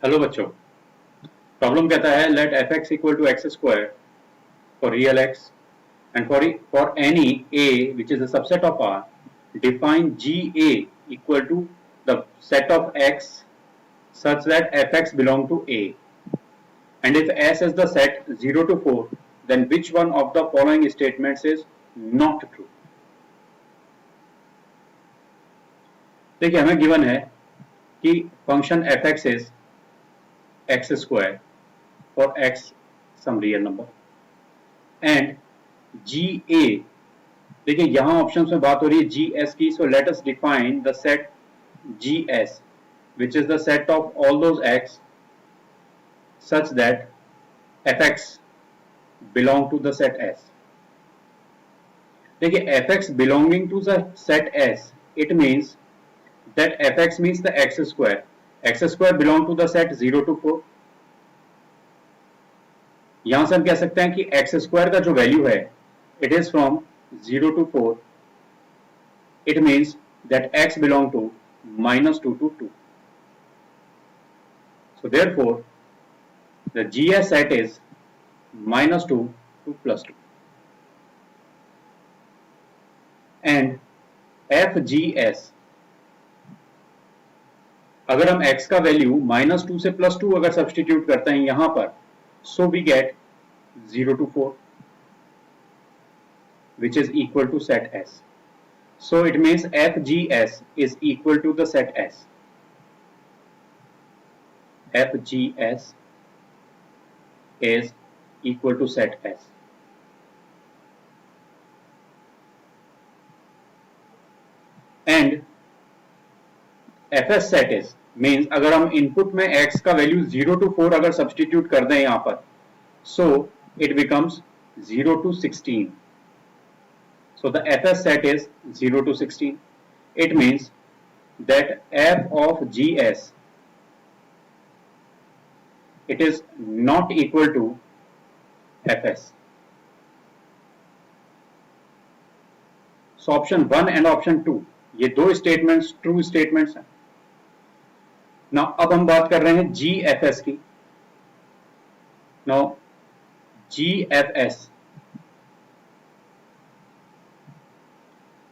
Hello बच्चों, problem कहता है let f x equal to x square for real x and for any A which is a subset of R define g A equal to the set of x such that fx belong to A, and if S is the set 0 to 4, then which one of the following statements is not true? देखिए हमें given है कि function fx is x square for x some real number and GA, देखिए यहां options में बात हो रही है GS की, so let us define the set GS which is the set of all those x such that fx belong to the set S. देखिए fx belonging to the set S, it means that fx means the x square. X square belong to the set 0 to 4. यहां से हम कह सकते हैं कि x square का जो वैल्यू है it is from 0 to 4. It means that x belong to -2 to 2. So therefore the GS set is -2 to +2. And FGS, अगर हम x का वैल्यू -2 से +2 अगर सब्स्टिट्यूट करते हैं यहां पर, so we get 0 to 4 which is equal to set S. So it means FGS is equal to the set S. FGS is equal to set S. And FS set is means अगर हम input में x का value 0 to 4 अगर substitute कर दें यहां पर, so it becomes 0 to 16. So the FS set is 0 to 16. It means that f of GS, it is not equal to FS. So option 1 and option 2 ये दो statements true statements हैं. Now अब हम बात कर रहे हैं GFS की. नाउ GFS,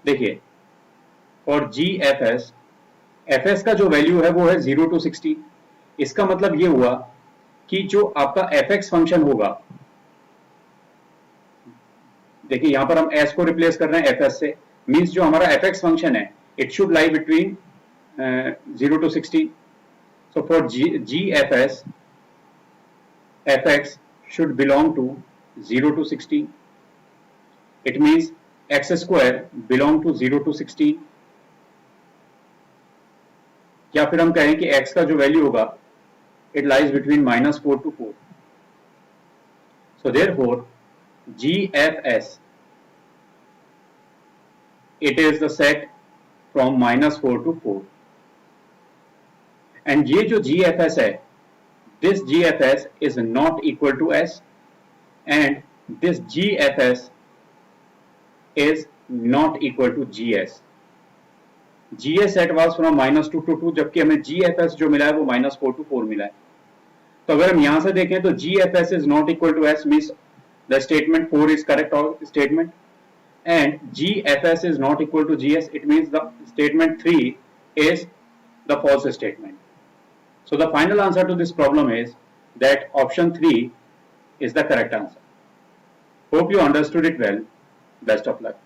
देखिए फॉर GFS, FS का जो वैल्यू है वो है 0 to 16. इसका मतलब ये हुआ कि जो आपका fx फंक्शन होगा, देखिए यहां पर हम s को रिप्लेस कर रहे हैं fs से, मींस जो हमारा fx फंक्शन है it should lie between 0 to 16. So for GFS, fx should belong to 0 to 16. It means x square belong to 0 to 16. या फिर हम कहें कि x का जो वैल्यू होगा it lies between -4 to 4. So therefore GFS, it is the set from -4 to 4. And ये जो GFS है, this GFS is not equal to S, and this GFS is not equal to GS. GS set was from -2 to 2, जबकि हमें GFS जो मिला है वो -4 to 4 मिला है. तो अगर हम यहां से देखें तो GFS is not equal to S means the statement 4 is correct statement, and GFS is not equal to GS, it means the statement 3 is the false statement. So the final answer to this problem is that option 3 is the correct answer. Hope you understood it well. Best of luck.